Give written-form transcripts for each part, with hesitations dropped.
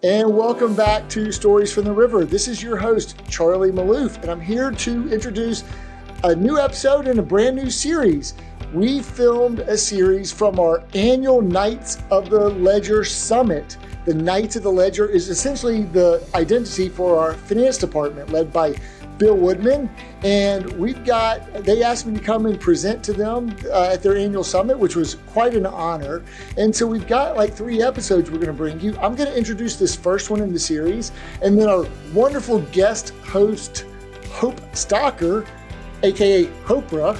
And welcome back to Stories from the River. This is your host, Charlie Malouf, and I'm here to introduce a new episode in a brand new series. We filmed a series from our annual Knights of the Ledger Summit. The Knights of the Ledger is essentially the identity for our finance department, led by Bill Woodman, and they asked me to come and present to them at their annual summit, which was quite an honor. And so we've got like 3 episodes we're going to bring you. I'm going to introduce this first one in the series, and then our wonderful guest host, Hope Stocker, aka Hopra,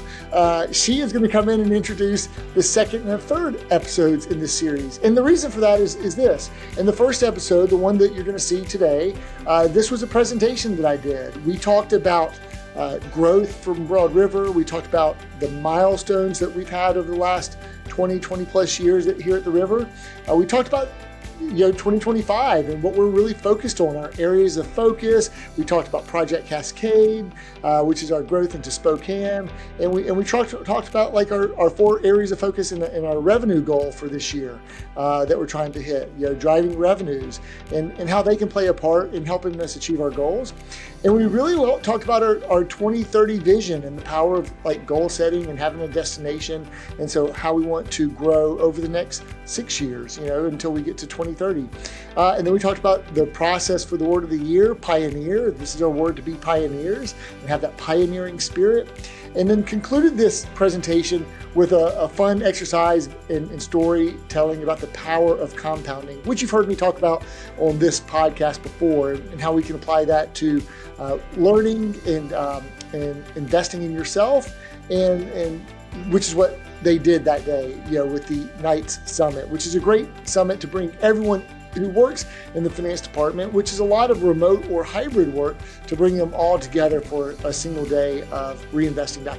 she is going to come in and introduce the second and third episodes in this series. And the reason for that is this. In the first episode, the one that you're going to see today, this was a presentation that I did. We talked about growth from Broad River. We talked about the milestones that we've had over the last 20 plus years here at the river. We talked about 2025 and what we're really focused on, our areas of focus. We talked about Project Cascade, which is our growth into Spokane, and we talked about like our 4 areas of focus in our revenue goal for this year that we're trying to hit. Driving revenues and how they can play a part in helping us achieve our goals. And we really talked about our 2030 vision and the power of like goal setting and having a destination, and so how we want to grow over the next 6 years, until we get to 2030. And then we talked about the process for the word of the year, pioneer. This is our word to be pioneers and have that pioneering spirit. And then concluded this presentation with a fun exercise in storytelling about the power of compounding, which you've heard me talk about on this podcast before, and how we can apply that to learning and investing in yourself, and which is what they did that day, with the Knights Summit, which is a great summit to bring everyone who works in the finance department, which is a lot of remote or hybrid work, to bring them all together for a single day of reinvesting back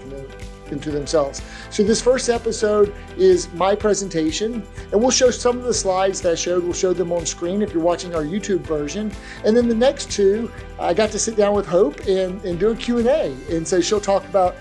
into themselves. So this first episode is my presentation, and we'll show some of the slides that I showed. We'll show them on screen if you're watching our YouTube version. And then the next 2, I got to sit down with Hope and do a Q&A. And so she'll talk about,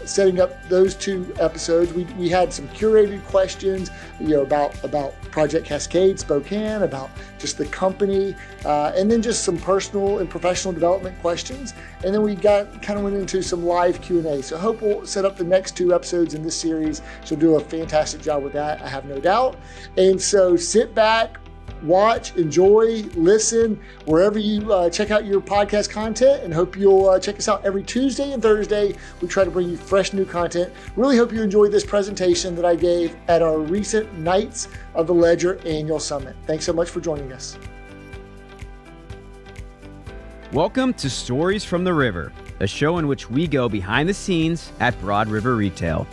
setting up those 2 episodes. We had some curated questions, about Project Cascade, Spokane, about just the company, and then just some personal and professional development questions. And then we went into some live Q&A. So Hope will set up the next 2 episodes in this series. She'll do a fantastic job with that, I have no doubt. And so sit back, watch, enjoy, listen, wherever you check out your podcast content, and hope you'll check us out every Tuesday and Thursday. We try to bring you fresh new content. Really hope you enjoyed this presentation that I gave at our recent Knights of the Ledger Annual Summit. Thanks so much for joining us. Welcome to Stories from the River, a show in which we go behind the scenes at Broad River Retail.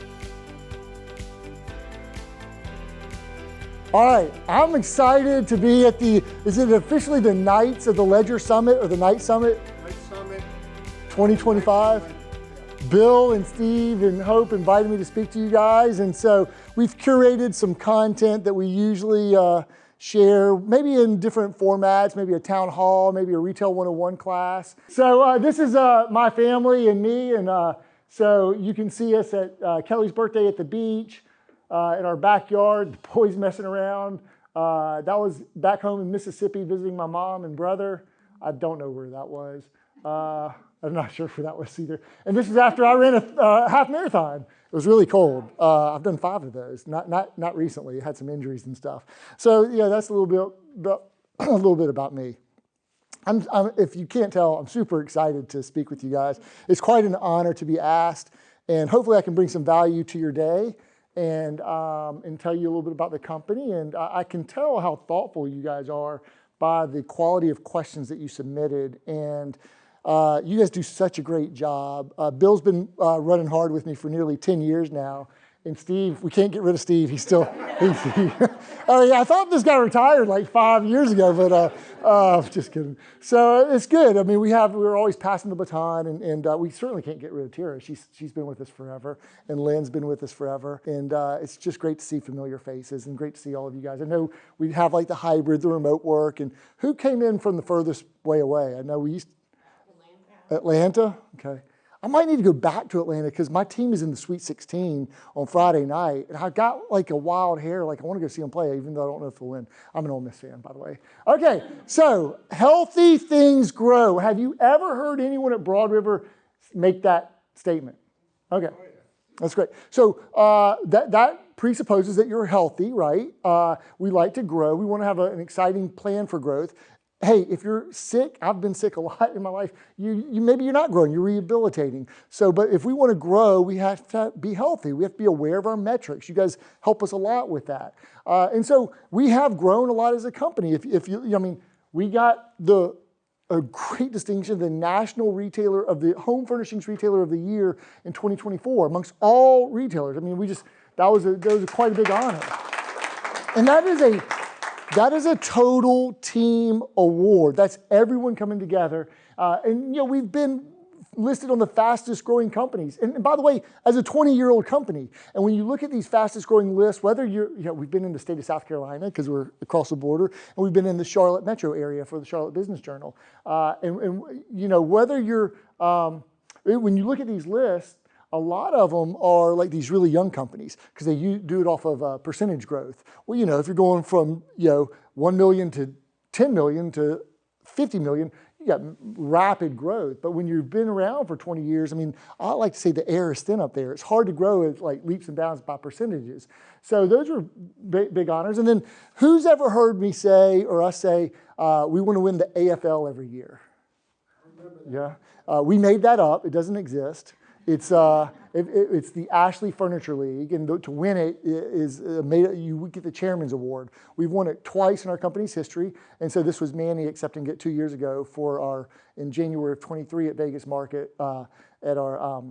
All right, I'm excited to be at is it officially the Knights of the Ledger Summit or the Knight Summit? Knight Summit 2025. Bill and Steve and Hope invited me to speak to you guys, and so we've curated some content that we usually share, maybe in different formats, maybe a town hall, maybe a Retail 101 class. So this is my family and me, and so you can see us at Kelly's birthday at the beach, in our backyard, the boys messing around. That was back home in Mississippi visiting my mom and brother. I don't know where that was. I'm not sure where that was either. And this is after I ran a half marathon. It was really cold. I've done 5 of those, not recently. I had some injuries and stuff. So that's a little bit about me. If you can't tell, I'm super excited to speak with you guys. It's quite an honor to be asked, and hopefully I can bring some value to your day and tell you a little bit about the company. And I can tell how thoughtful you guys are by the quality of questions that you submitted. And you guys do such a great job. Bill's been running hard with me for nearly 10 years now. And Steve, we can't get rid of Steve. I thought this guy retired like 5 years ago, but just kidding. So it's good. I mean, we're always passing the baton, and we certainly can't get rid of Tira. She's been with us forever, and Lynn's been with us forever. And it's just great to see familiar faces and great to see all of you guys. I know we have like the hybrid, the remote work, and who came in from the furthest way away? I know we used Atlanta. Okay. I might need to go back to Atlanta because my team is in the Sweet 16 on Friday night, and I got like a wild hair, like I want to go see them play, even though I don't know if they'll win. I'm an Ole Miss fan, by the way. Okay, so healthy things grow. Have you ever heard anyone at Broad River make that statement? Okay, that's great. So that presupposes that you're healthy, right? We like to grow. We want to have an exciting plan for growth. Hey, if you're sick, I've been sick a lot in my life, maybe you're not growing, you're rehabilitating. So, but if we want to grow, we have to be healthy. We have to be aware of our metrics. You guys help us a lot with that. And so we have grown a lot as a company. We got a great distinction, the National Retailer of the Home Furnishings Retailer of the Year in 2024 amongst all retailers. I mean, that was quite a big honor. And that is a total team award. That's everyone coming together. We've been listed on the fastest growing companies. And by the way, as a 20-year-old company, and when you look at these fastest growing lists, whether we've been in the state of South Carolina because we're across the border, and we've been in the Charlotte metro area for the Charlotte Business Journal. Whether you're, when you look at these lists, a lot of them are like these really young companies because they do it off of percentage growth. Well, if you're going from 1 million to 10 million to 50 million, you got rapid growth. But when you've been around for 20 years, I like to say the air is thin up there. It's hard to grow at like leaps and bounds by percentages. So those were big honors. And then who's ever heard me say or us say we want to win the AFL every year? Yeah, we made that up. It doesn't exist. It's the Ashley Furniture League, and to win it we get the Chairman's Award. We've won it twice in our company's history, and so this was Manny accepting it 2 years ago in January of 23 at Vegas Market at our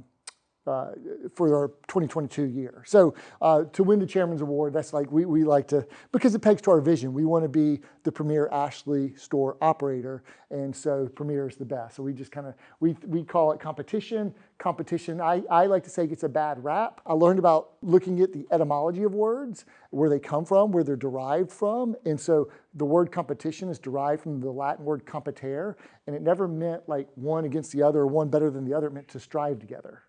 for our 2022 year. So to win the Chairman's Award, that's like we like to, because it pegs to our vision. We want to be the premier Ashley store operator, and so premier is the best. So we just kind of, we call it competition. Competition, I like to say, gets a bad rap. I learned about looking at the etymology of words, where they come from, where they're derived from. And so the word competition is derived from the Latin word competare, and it never meant like one against the other or one better than the other. It meant to strive together.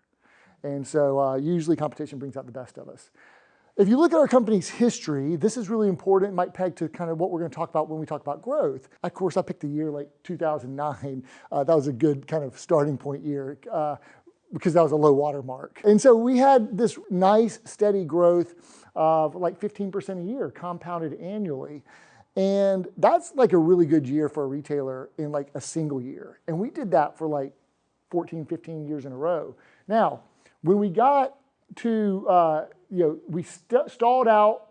And so usually competition brings out the best of us. If you look at our company's history, this is really important. It might peg to kind of what we're going to talk about when we talk about growth. Of course, I picked the year like 2009. That was a good kind of starting point year because that was a low water mark. And so we had this nice steady growth of like 15% a year, compounded annually. And that's like a really good year for a retailer in like a single year. And we did that for like 14, 15 years in a row. Now, when we got to, we stalled out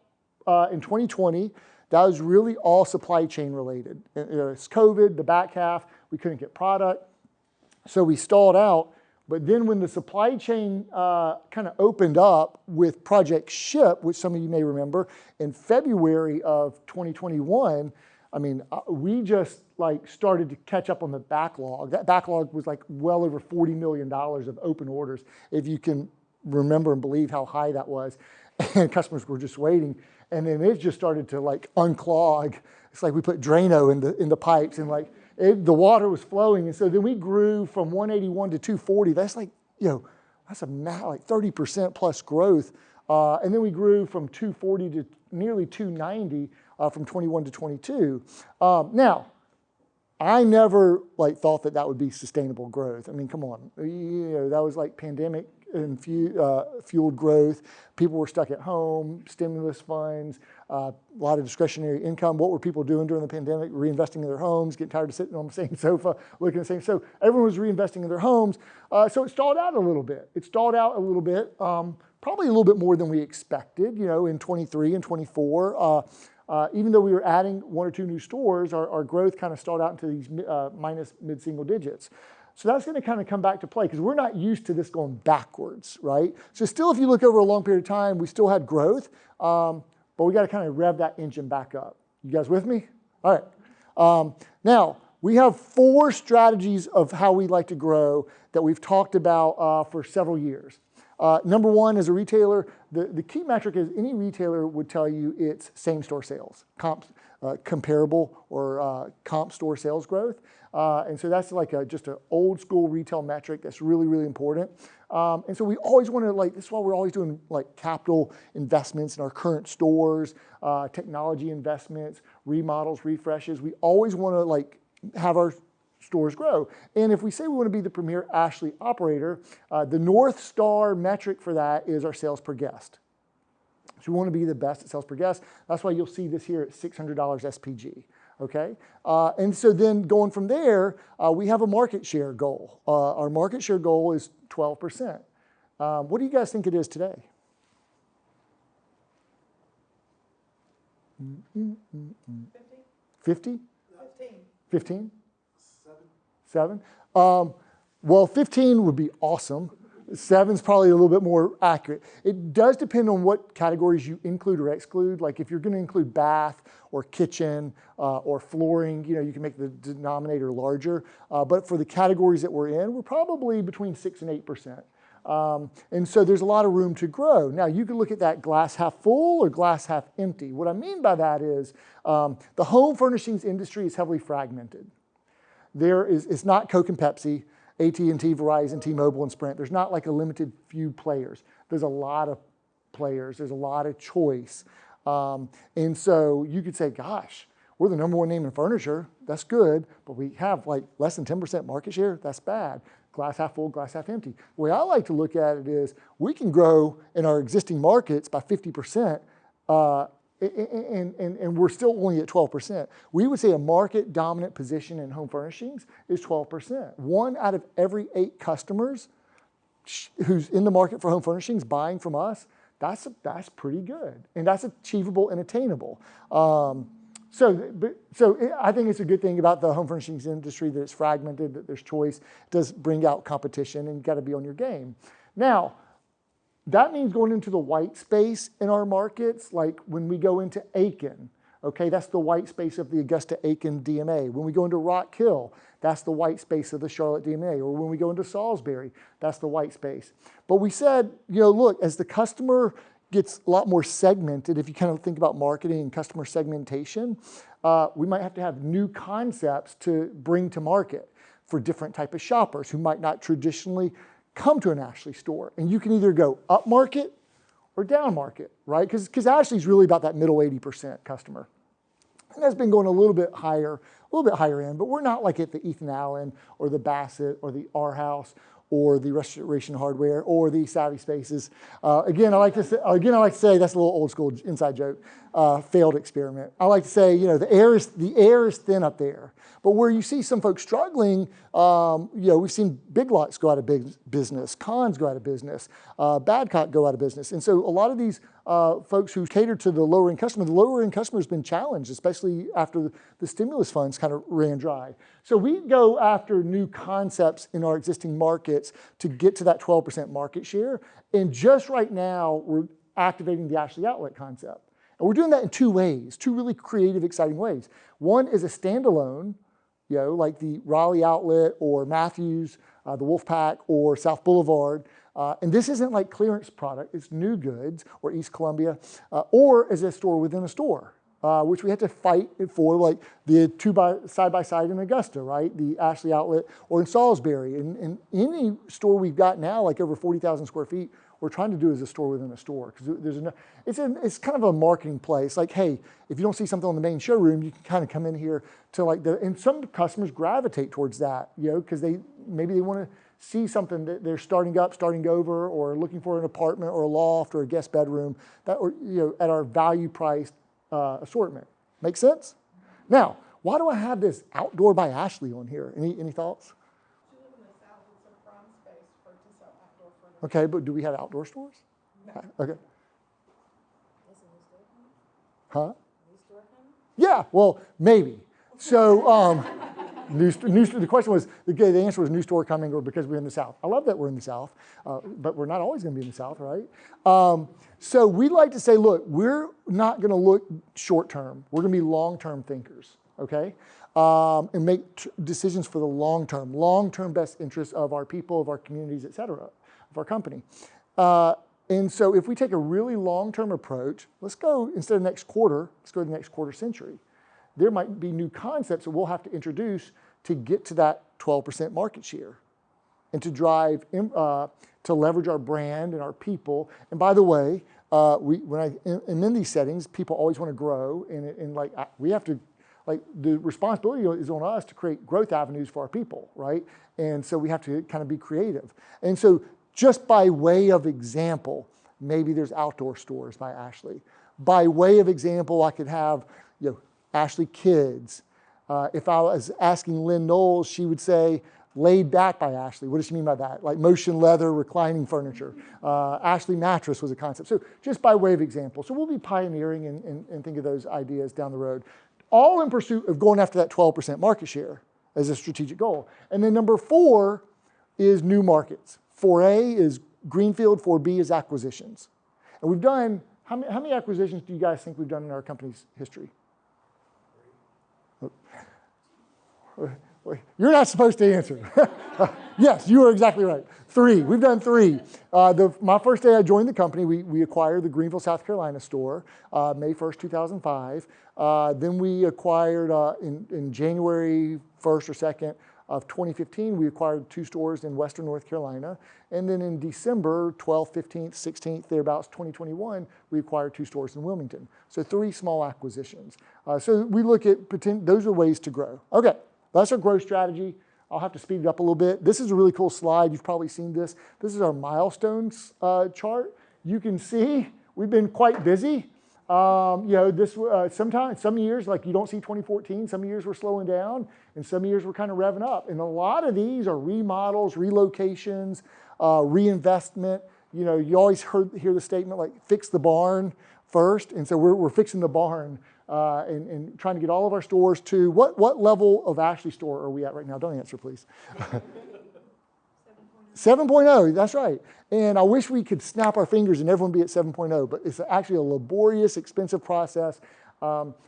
in 2020. That was really all supply chain related. It's COVID, the back half, we couldn't get product. So we stalled out. But then when the supply chain kind of opened up with Project Ship, which some of you may remember, in February of 2021, we just like started to catch up on the backlog. That backlog was like well over $40 million of open orders, if you can remember and believe how high that was. And customers were just waiting. And then it just started to like unclog. It's like we put Drano in the pipes, and like the water was flowing. And so then we grew from 181 to 240. That's like, that's like 30% plus growth. And then we grew from 240 to nearly 290 from 21 to 22. Now, I never like thought that would be sustainable growth. Come on, that was like pandemic and fueled growth. People were stuck at home, stimulus funds, a lot of discretionary income. What were people doing during the pandemic? Reinvesting in their homes, getting tired of sitting on the same sofa, looking at the same. So everyone was reinvesting in their homes. So it stalled out a little bit. Probably a little bit more than we expected, in 23 and 24. Even though we were adding 1 or 2 new stores, our growth kind of stalled out into these minus mid-single digits. So that's going to kind of come back to play because we're not used to this going backwards, right? So still, if you look over a long period of time, we still had growth, but we got to kind of rev that engine back up. You guys with me? All right. Now, we have 4 strategies of how we like to grow that we've talked about for several years. Number 1, as a retailer, the key metric is any retailer would tell you it's same-store sales, comps, comparable or comp store sales growth. And so that's like just an old school retail metric that's really, really important. And so we always want to this is why we're always doing like capital investments in our current stores, technology investments, remodels, refreshes. We always want to have our stores grow. And if we say we want to be the premier Ashley operator, the North Star metric for that is our sales per guest. So we want to be the best at sales per guest. That's why you'll see this here at $600 SPG. Okay, and so then going from there, we have a market share goal. Our market share goal is 12%. What do you guys think it is today? 50? 15? 7? Well, 15 would be awesome. 7's probably a little bit more accurate. It does depend on what categories you include or exclude. Like if you're going to include bath or kitchen or flooring, you can make the denominator larger. But for the categories that we're in, we're probably between 6 and 8%. And so there's a lot of room to grow. Now you can look at that glass half full or glass half empty. What I mean by that is the home furnishings industry is heavily fragmented. It's not Coke and Pepsi, AT&T, Verizon, T-Mobile, and Sprint. There's not like a limited few players. There's a lot of players. There's a lot of choice. And so you could say, gosh, we're the number one name in furniture. That's good. But we have like less than 10% market share. That's bad. Glass half full, glass half empty. The way I like to look at it is we can grow in our existing markets by 50%. And we're still only at 12%. We would say a market dominant position in home furnishings is 12%. 1 out of every 8 customers who's in the market for home furnishings buying from us, that's pretty good. And that's achievable and attainable. So I think it's a good thing about the home furnishings industry that it's fragmented, that there's choice. It does bring out competition, and you've got to be on your game. Now, that means going into the white space in our markets, like when we go into Aiken, okay, that's the white space of the Augusta-Aiken DMA. When we go into Rock Hill, that's the white space of the Charlotte DMA. Or when we go into Salisbury, that's the white space. But we said, look, as the customer gets a lot more segmented, if you kind of think about marketing and customer segmentation, we might have to have new concepts to bring to market for different type of shoppers who might not traditionally come to an Ashley store. And you can either go up market or down market, right? Because Ashley's really about that middle 80% customer. And that's been going a little bit higher end, but we're not like at the Ethan Allen or the Bassett or the R House or the Restoration Hardware or the Savvy Spaces. Again, I like to say that's a little old school inside joke, failed experiment. I like to say, the air is thin up there. But where you see some folks struggling, we've seen Big Lots go out of business, Cons go out of business, Badcock go out of business. And so a lot of these folks who cater to the lower end customer, the lower end customer has been challenged, especially after the stimulus funds kind of ran dry. So we go after new concepts in our existing markets to get to that 12% market share. And just right now, we're activating the Ashley Outlet concept. And we're doing that in 2 ways, 2 really creative, exciting ways. One is a standalone, like the Raleigh Outlet or Matthews, the Wolfpack or South Boulevard. And this isn't like clearance product, it's new goods or East Columbia, or as a store within a store, which we had to fight for, like the 2 side by side in Augusta, right? The Ashley Outlet or in Salisbury. And any store we've got now, like over 40,000 square feet, we're trying to do as a store within a store, because it's kind of a marketing play. It's like, hey, if you don't see something on the main showroom, you can kind of come in here to and some customers gravitate towards that, because maybe they want to see something that they're starting up, starting over, or looking for an apartment or a loft or a guest bedroom at our value priced assortment. Make sense? Now, why do I have this Outdoor by Ashley on here? Any thoughts? Okay, but do we have outdoor stores? No. Okay. Huh? Yeah, well, maybe. So, the question was, the answer was new store coming or because we're in the South. I love that we're in the South, but we're not always going to be in the South, right? So we like to say, look, we're not going to look short term. We're going to be long-term thinkers, okay? And make decisions for the long-term best interests of our people, of our communities, et cetera, of our company. And so if we take a really long-term approach, let's go, instead of next quarter, let's go to the next quarter century. there might be new concepts that we'll have to introduce to get to that 12% market share and to drive, to leverage our brand and our people. And by the way, when I'm in these settings, people always want to grow, and like we have to, like the responsibility is on us to create growth avenues for our people, right? And so we have to kind of be creative. And so just by way of example, maybe there's outdoor stores by Ashley. By way of example, I could have, Ashley Kids. If I was asking Lynn Knowles, she would say, Laid Back by Ashley. What does she mean by that? Like motion leather, reclining furniture. Ashley Mattress was a concept. So just by way of example. So we'll be pioneering and think of those ideas down the road. All in pursuit of going after that 12% market share as a strategic goal. And then number 4 is new markets. 4A is greenfield, 4B is acquisitions. And we've done, how many acquisitions do you guys think we've done in our company's history? You're not supposed to answer. Yes, you are exactly right. 3. We've done 3. My first day I joined the company, we acquired the Greenville, South Carolina store, May 1st, 2005. Then we acquired, in January 1st or 2nd of 2015, we acquired 2 stores in Western North Carolina. And then in December 12th, 15th, 16th, thereabouts 2021, we acquired 2 stores in Wilmington. So 3 small acquisitions. So we look at, those are ways to grow. Okay. That's our growth strategy. I'll have to speed it up a little bit. This is a really cool slide. You've probably seen this. This is our milestones chart. You can see we've been quite busy. Sometimes, some years, like you don't see 2014, some years we're slowing down, and some years we're kind of revving up. And a lot of these are remodels, relocations, reinvestment. You always hear the statement like, fix the barn first. And so we're fixing the barn. And trying to get all of our stores to, what level of Ashley store are we at right now? Don't answer, please. 7.0, that's right. And I wish we could snap our fingers and everyone be at 7.0, but it's actually a laborious, expensive process.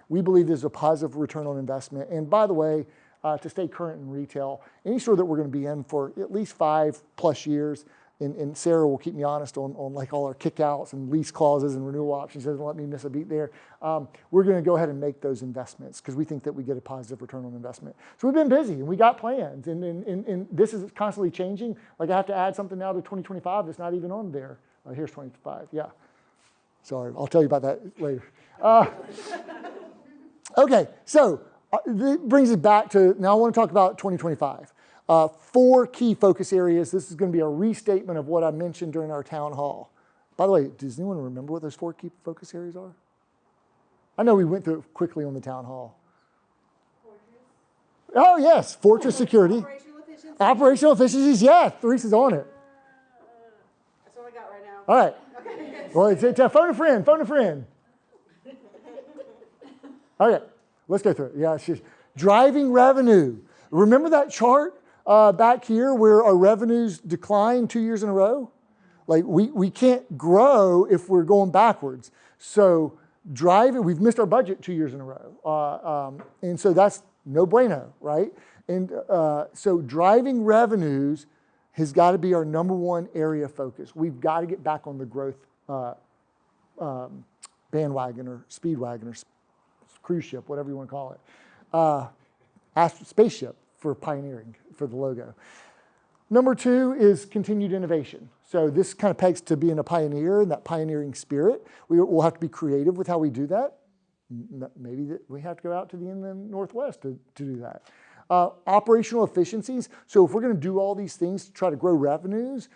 We believe there's a positive return on investment. And by the way, to stay current in retail, any store that we're going to be in for at least 5+ years, and Sarah will keep me honest on like all our kickouts and lease clauses and renewal options. She doesn't let me miss a beat there. We're going to go ahead and make those investments because we think that we get a positive return on investment. So we've been busy and we got plans, and this is constantly changing. Like I have to add something now to 2025 that's not even on there. Here's 25. Yeah. Sorry, I'll tell you about that later. Okay, so it brings us back to, now I want to talk about 2025. 4 key focus areas. This is going to be a restatement of what I mentioned during our town hall. By the way, does anyone remember what those 4 key focus areas are? I know we went through it quickly on the town hall. Fortress. Oh, yes. Fortress security. Operational efficiencies. Operational efficiencies. Yeah, Theresa's on it. That's what I got right now. All right. Okay. Well, it's phone a friend. Phone a friend. Okay. Let's go through it. Yeah, it's just driving revenue. Remember that chart? Back here where our revenues decline 2 years in a row? Like we can't grow if we're going backwards. So we've missed our budget 2 years in a row. And so that's no bueno, right? And so driving revenues has got to be our number 1 area of focus. We've got to get back on the growth bandwagon or speedwagon or cruise ship, whatever you want to call it. Spaceship for pioneering, for the logo. Number 2 is continued innovation. So this kind of pegs to being a pioneer and that pioneering spirit. We'll have to be creative with how we do that. Maybe we have to go out to the inland Northwest to do that. Operational efficiencies. So if we're going to do all these things to try to grow revenues,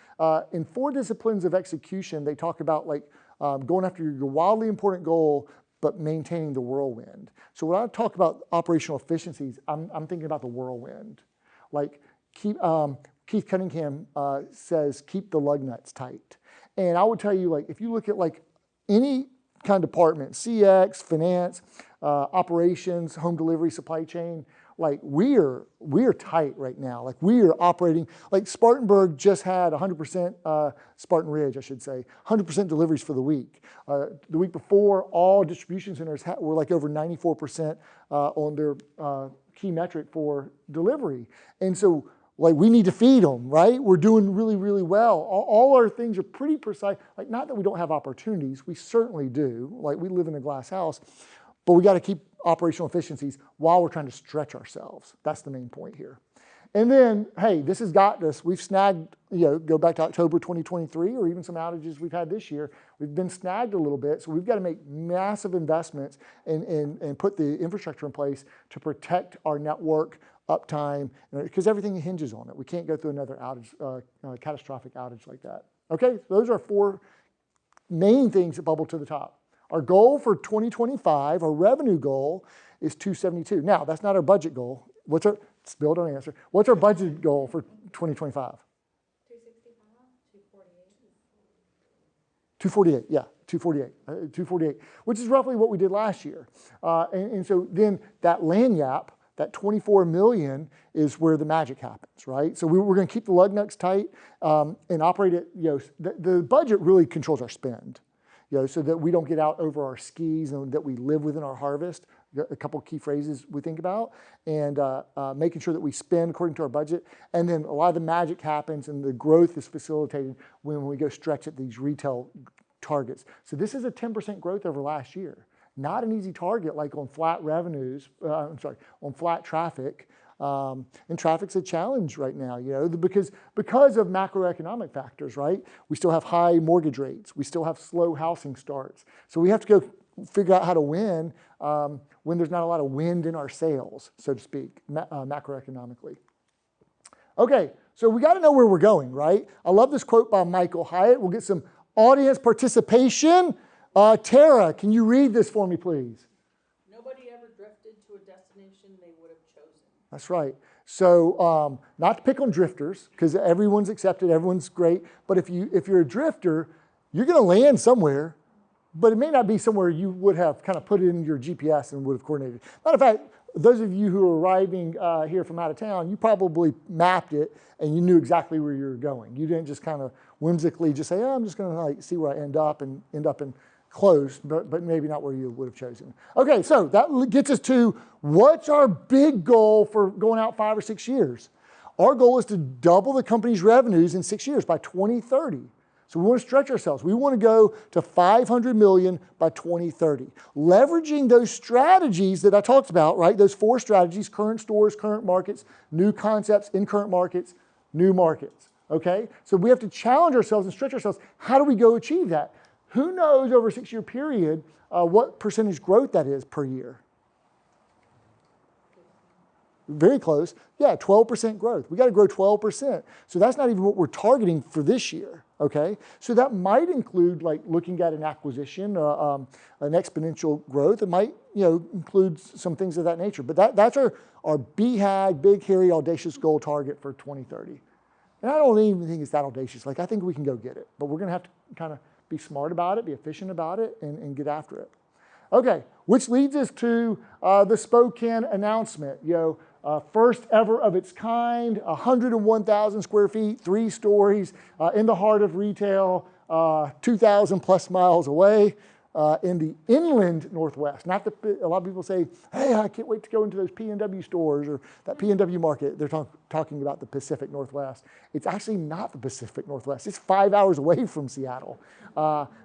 in 4 disciplines of execution, they talk about like going after your wildly important goal, but maintaining the whirlwind. So when I talk about operational efficiencies, I'm thinking about the whirlwind. Like Keith Cunningham says, keep the lug nuts tight. And I would tell you, like, if you look at like any kind of department, CX, finance, operations, home delivery, supply chain, like we are tight right now. Like we are operating, like Spartanburg just had 100%, Spartan Ridge, I should say, 100% deliveries for the week. The week before, all distribution centers were like over 94% on their key metric for delivery. And so like we need to feed them, right? We're doing really, really well. All our things are pretty precise. Like not that we don't have opportunities, we certainly do. Like we live in a glass house. but we got to keep operational efficiencies while we're trying to stretch ourselves. That's the main point here. And then, hey, this has got us. We've snagged, go back to October 2023, or even some outages we've had this year. We've been snagged a little bit, so we've got to make massive investments and put the infrastructure in place to protect our network uptime, because everything hinges on it. We can't go through another outage, catastrophic outage like that. Okay, so those are 4 main things that bubble to the top. Our goal for 2025, our revenue goal, is 272. Now, that's not our budget goal. Let's build on the answer. What's our budget goal for 2025? 265, 248. 248, yeah, 248, which is roughly what we did last year. And so then that lanyap, that 24 million is where the magic happens, right? So we're going to keep the lug nuts tight and operate it. The budget really controls our spend, so that we don't get out over our skis and that we live within our harvest. A couple of key phrases we think about, and making sure that we spend according to our budget. And then a lot of the magic happens and the growth is facilitated when we go stretch at these retail targets. So this is a 10% growth over last year. Not an easy target like on flat revenues, on flat traffic. And traffic's a challenge right now, because of macroeconomic factors, right? We still have high mortgage rates. We still have slow housing starts. So we have to go figure out how to win when there's not a lot of wind in our sails, so to speak, macroeconomically. Okay, so we got to know where we're going, right? I love this quote by Michael Hyatt. We'll get some audience participation. Tara, can you read this for me, please? Nobody ever drifted to a destination they would have chosen. That's right. So not to pick on drifters, because everyone's accepted, everyone's great. But if you're a drifter, you're going to land somewhere. But it may not be somewhere you would have kind of put it in your GPS and would have coordinated. Matter of fact, those of you who are arriving here from out of town, you probably mapped it and you knew exactly where you were going. You didn't just kind of whimsically just say, I'm just going to see where I end up in close, but maybe not where you would have chosen. Okay, so that gets us to what's our big goal for going out 5 or 6 years? Our goal is to double the company's revenues in 6 years by 2030. So we want to stretch ourselves. We want to go to 500 million by 2030. Leveraging those strategies that I talked about, right? Those 4 strategies: current stores, current markets, new concepts in current markets, new markets. Okay? So we have to challenge ourselves and stretch ourselves. How do we go achieve that? Who knows over a 6-year period what percentage growth that is per year? Very close. Yeah, 12% growth. We got to grow 12%. So that's not even what we're targeting for this year. Okay, so that might include like looking at an acquisition, an exponential growth. It might, include some things of that nature. But that's our BHAG, big, hairy, audacious goal target for 2030. And I don't even think it's that audacious. Like, I think we can go get it. But we're going to have to kind of be smart about it, be efficient about it, and get after it. Okay, which leads us to the Spokane announcement. First ever of its kind, 101,000 square feet, 3 stories, in the heart of retail, 2,000 plus miles away, in the inland Northwest. A lot of people say, hey, I can't wait to go into those P&W stores or that P&W market. They're talking about the Pacific Northwest. It's actually not the Pacific Northwest. It's 5 hours away from Seattle.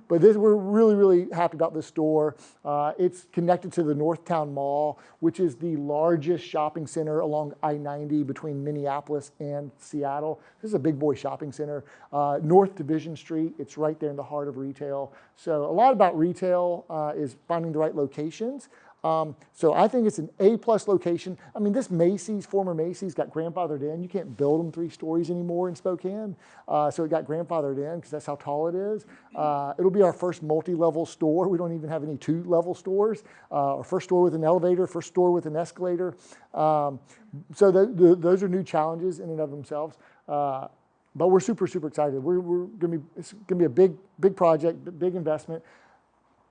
But we're really, really happy about this store. It's connected to the Northtown Mall, which is the largest shopping center along I-90 between Minneapolis and Seattle. This is a big boy shopping center. North Division Street, it's right there in the heart of retail. So a lot about retail is finding the right locations. So I think it's an A-plus location. I mean, this former Macy's got grandfathered in. You can't build them 3 stories anymore in Spokane. So it got grandfathered in because that's how tall it is. It'll be our first multi-level store. We don't even have any 2-level stores. Our first store with an elevator, first store with an escalator. So those are new challenges in and of themselves. But we're super, super excited. It's gonna be a big project, big investment.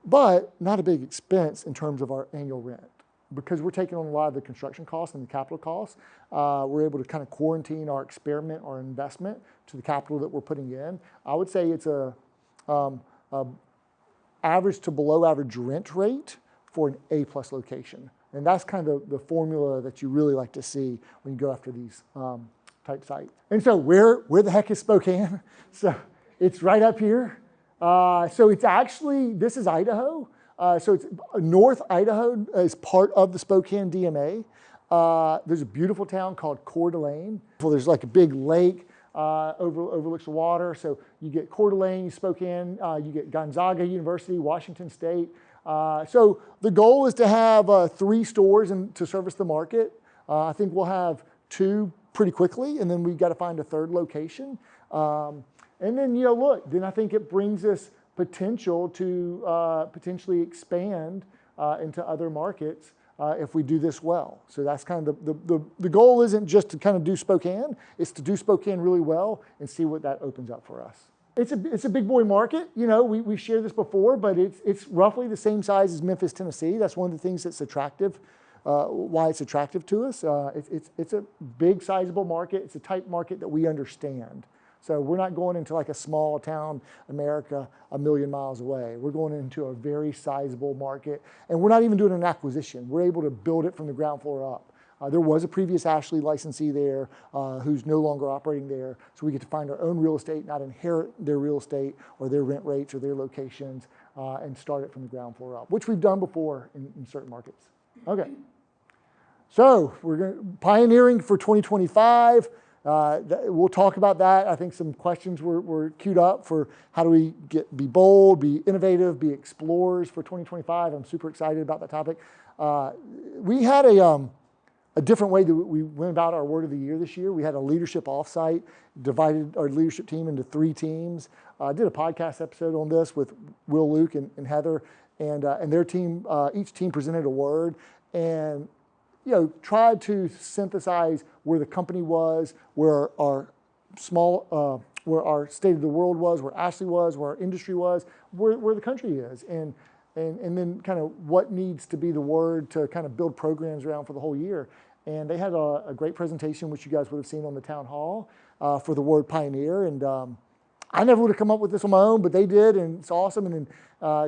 But not a big expense in terms of our annual rent. Because we're taking on a lot of the construction costs and the capital costs, we're able to kind of quarantine our experiment, our investment to the capital that we're putting in. I would say it's a average to below average rent rate for an A-plus location. And that's kind of the formula that you really like to see when you go after these type sites. And so where the heck is Spokane? So it's right up here. So it's actually, this is Idaho. So it's North Idaho is part of the Spokane DMA. There's a beautiful town called Coeur d'Alene. Well, there's like a big lake overlooks the water. So you get Coeur d'Alene, Spokane, you get Gonzaga University, Washington State. So the goal is to have 3 stores to service the market. I think we'll have 2 pretty quickly, and then we've got to find a 3rd location. And then, look, then I think it brings us potential to potentially expand into other markets if we do this well. So that's kind of the goal isn't just to kind of do Spokane, it's to do Spokane really well and see what that opens up for us. It's a big boy market. We shared this before, but it's roughly the same size as Memphis, Tennessee. That's one of the things that's attractive, why it's attractive to us. It's a big, sizable market. It's a type market that we understand. So we're not going into like a small town, America, a million miles away. We're going into a very sizable market, and we're not even doing an acquisition. We're able to build it from the ground floor up. There was a previous Ashley licensee there who's no longer operating there, so we get to find our own real estate, not inherit their real estate or their rent rates or their locations, and start it from the ground floor up, which we've done before in certain markets. Okay, so we're pioneering for 2025. We'll talk about that. I think some questions were queued up for how do we be bold, be innovative, be explorers for 2025. I'm super excited about that topic. We had a different way that we went about our word of the year this year. We had a leadership offsite, divided our leadership team into 3 teams. I did a podcast episode on this with Will, Luke, and Heather, and their team. Each team presented a word, and tried to synthesize where the company was, where our state of the world was, where Ashley was, where our industry was, where the country is, and then kind of what needs to be the word to kind of build programs around for the whole year. And they had a great presentation, which you guys would have seen on the town hall for the word pioneer. And I never would have come up with this on my own, but they did, and it's awesome. And then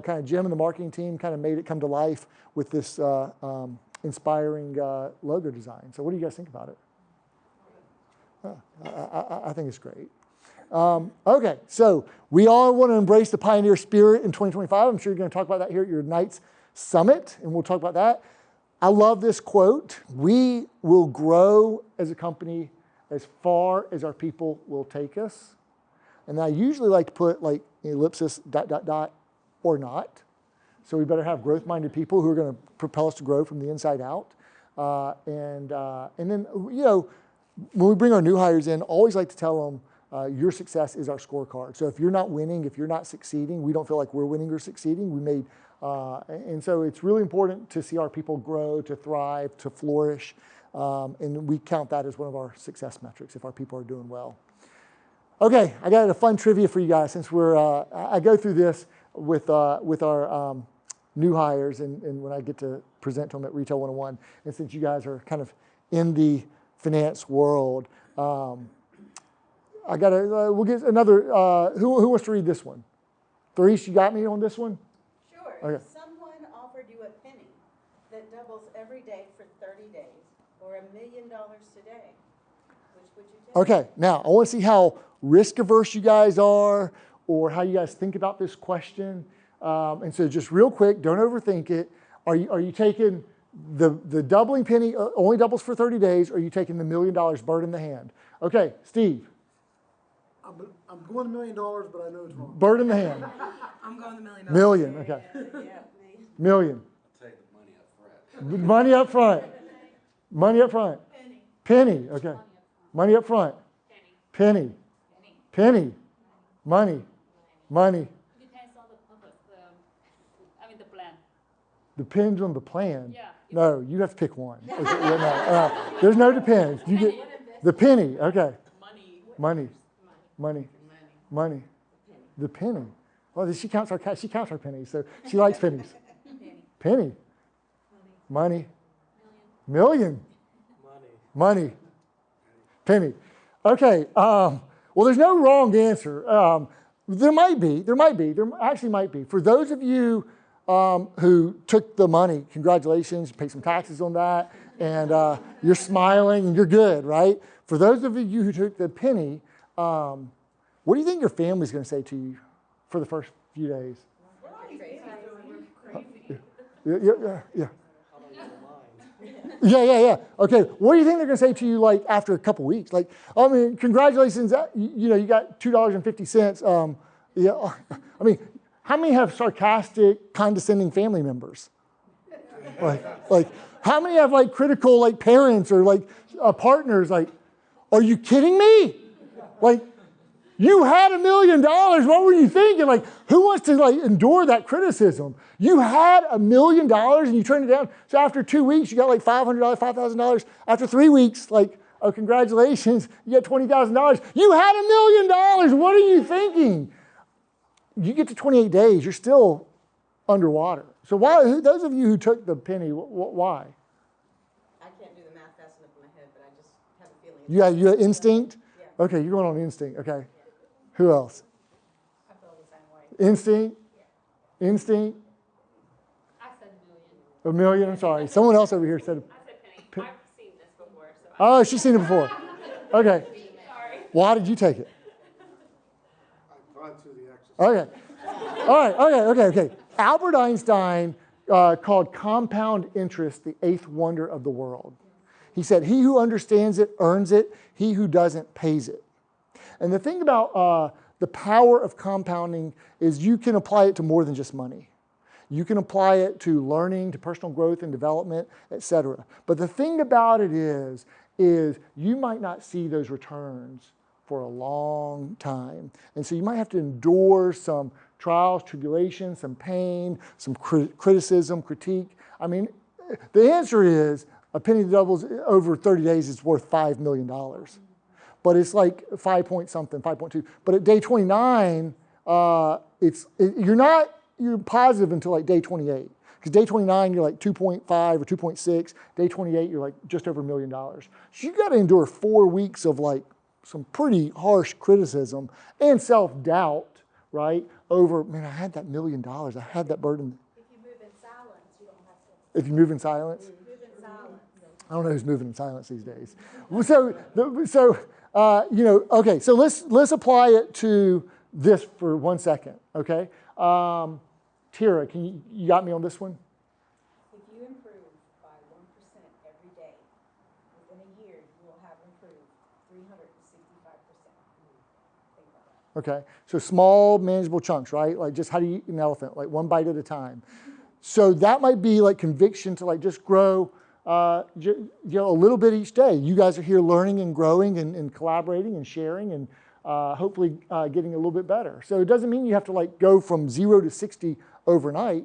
kind of Jim and the marketing team kind of made it come to life with this inspiring logo design. So what do you guys think about it? I think it's great. Okay, so we all want to embrace the pioneer spirit in 2025. I'm sure you're going to talk about that here at your Knights Summit, and we'll talk about that. I love this quote. We will grow as a company as far as our people will take us. And I usually like to put like ellipsis, ... or not. So we better have growth-minded people who are going to propel us to grow from the inside out. And then, when we bring our new hires in, always like to tell them, your success is our scorecard. So if you're not winning, if you're not succeeding, we don't feel like we're winning or succeeding. And so it's really important to see our people grow, to thrive, to flourish. And we count that as one of our success metrics if our people are doing well. Okay, I got a fun trivia for you guys since I go through this with our new hires and when I get to present to them at Retail 101. And since you guys are kind of in the finance world, we'll get another, who wants to read this one? Therese, you got me on this one? Sure. Okay. If someone offered you a penny that doubles every day for 30 days or $1 million today, which would you take? Okay, now I want to see how risk averse you guys are or how you guys think about this question. And so just real quick, don't overthink it. Are you taking the doubling penny only doubles for 30 days, or are you taking the $1 million bird in the hand? Okay, Steve. I'm going $1 million, but I know it's wrong. Bird in the hand. I'm going $1 million. Million, okay. Million. I'll take the money up front. Money up front. Money up front. Penny, okay. Money up front. Penny. Penny. Money. Money. Depends on the plan. Depends on the plan. Yeah. No, you have to pick one. Okay, no, there's no depends. You get the penny. Okay. Money. Money. Money. The penny. Well, she counts our pennies, so she likes pennies. Penny. Money. Million. Money. Penny. Okay. Well, there's no wrong answer. There actually might be. For those of you who took the money, congratulations, you paid some taxes on that, and you're smiling and you're good, right? For those of you who took the penny, what do you think your family's going to say to you for the first few days? Yeah. Yeah. Okay, what do you think they're going to say to you like after a couple weeks? Like, I mean, congratulations, you got $2.50. Yeah, I mean, how many have sarcastic, condescending family members? Like, how many have like critical like parents or like partners? Like, are you kidding me? Like, you had $1 million. What were you thinking? Like, who wants to like endure that criticism? You had $1 million and you turned it down. So after 2 weeks, you got like $500, $5,000. After 3 weeks, like, oh, congratulations, you got $20,000. You had $1 million. What are you thinking? You get to 28 days, you're still underwater. So why? Those of you who took the penny, why? I can't do the math fast enough in my head, but I just have a feeling. You have instinct? Yeah. Okay, you're going on instinct. Okay. Who else? I feel the same way. Instinct? Instinct? I said $1 million. $1 million? I'm sorry. Someone else over here said. I said penny. I've seen this before. So Oh, she's seen it before. Okay. sorry. Well, how did you take it? I've gone through the exercise. Okay. All right. Okay. Albert Einstein called compound interest the eighth wonder of the world. He said, he who understands it earns it. He who doesn't pays it. And the thing about the power of compounding is you can apply it to more than just money. You can apply it to learning, to personal growth and development, etc. But the thing about it is you might not see those returns for a long time. And so you might have to endure some trials, tribulations, some pain, some criticism, critique. I mean, the answer is a penny that doubles over 30 days is worth $5 million. But it's like 5 point something, 5.2. But at day 29, you're positive until like day 28. Because day 29, you're like 2.5 or 2.6. Day 28, you're like just over $1 million. So you got to endure 4 weeks of like some pretty harsh criticism and self-doubt, right? Over, man, I had that $1 million. I had that burden. If you move in silence, you don't have to. If you move in silence? Move in silence. I don't know who's moving in silence these days. Okay, so let's apply it to this for 1 second, okay? Tira, you got me on this one? If you improve by 1% every day, within a year, you will have improved 365%. Think about that. Okay, so small, manageable chunks, right? Like just how do you eat an elephant? Like one bite at a time. So that might be like conviction to like just grow a little bit each day. You guys are here learning and growing and collaborating and sharing and hopefully getting a little bit better. So it doesn't mean you have to like go from 0 to 60 overnight,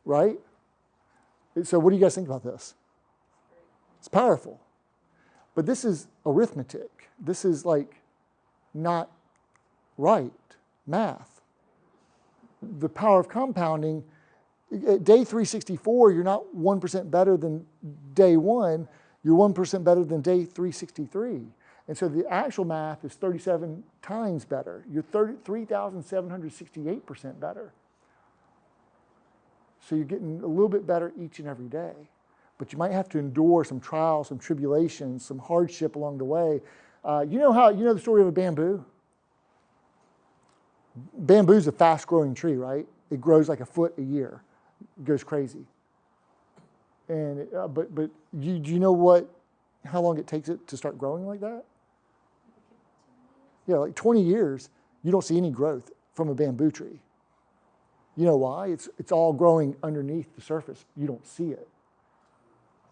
right? So what do you guys think about this? It's powerful. But this is arithmetic. This is like not right math. The power of compounding, at day 364, you're not 1% better than day 1, you're 1% better than day 363. And so the actual math is 37 times better. You're 3,768% better. So you're getting a little bit better each and every day. But you might have to endure some trials, some tribulations, some hardship along the way. You know the story of a bamboo? Bamboo's a fast-growing tree, right? It grows like a foot a year. It goes crazy. And but do you know how long it takes it to start growing like that? Yeah, like 20 years, you don't see any growth from a bamboo tree. You know why? It's all growing underneath the surface. You don't see it,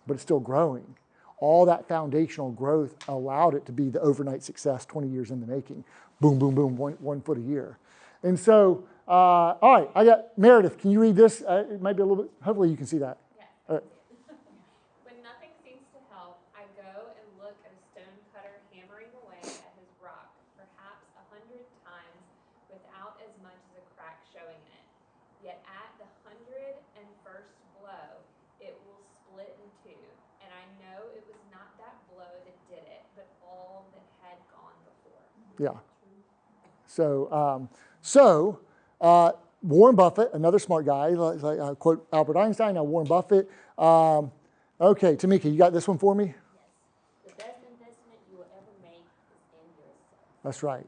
but it's still growing. All that foundational growth allowed it to be the overnight success 20 years in the making. Boom, boom, boom, 1 foot a year. And so, all right, I got Meredith. Can you read this? It might be a little bit, hopefully you can see that. Yeah. All right. When nothing seems to help, I go and look at a stonecutter hammering away at his rock, perhaps 100 times, without as much as a crack showing in it. Yet at the 101st blow, it will split in two, and I know it was not that blow that did it, but all that had gone before. Yeah. So, Warren Buffett, another smart guy, like quote Albert Einstein, now Warren Buffett. Okay, Tamika, you got this one for me? Yes. The best investment you will ever make is in yourself. That's right.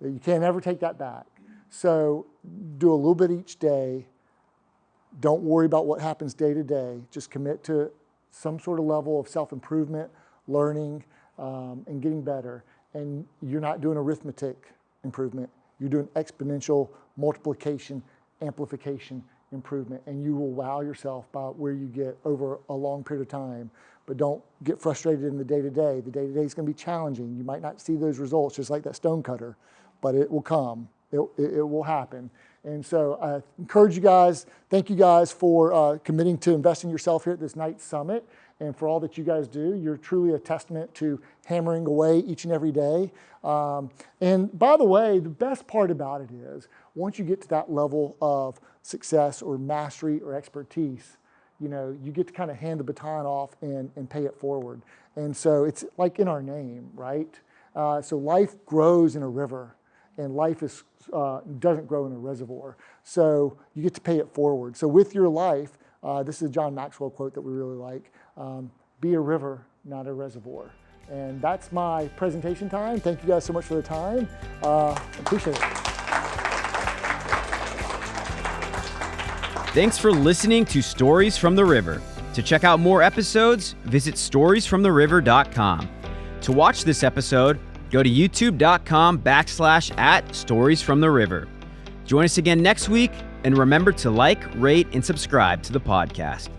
You can't ever take that back. So do a little bit each day. Don't worry about what happens day to day. Just commit to some sort of level of self-improvement, learning, and getting better. And you're not doing arithmetic improvement. You're doing exponential multiplication, amplification improvement. And you will wow yourself by where you get over a long period of time. But don't get frustrated in the day-to-day. The day-to-day is going to be challenging. You might not see those results just like that stone cutter, but it will come. It will happen. And so I encourage you guys, thank you guys for committing to invest in yourself here at this Night Summit and for all that you guys do. You're truly a testament to hammering away each and every day. And by the way, the best part about it is once you get to that level of success or mastery or expertise, you get to kind of hand the baton off and pay it forward. And so it's like in our name, right? So life grows in a river. And life doesn't grow in a reservoir. So you get to pay it forward. So with your life, this is a John Maxwell quote that we really like, be a river, not a reservoir. And that's my presentation time. Thank you guys so much for the time. Appreciate it. Thanks for listening to Stories from the River. To check out more episodes, visit storiesfromtheriver.com. To watch this episode, go to youtube.com/@storiesfromtheriver. Join us again next week, and remember to like, rate, and subscribe to the podcast.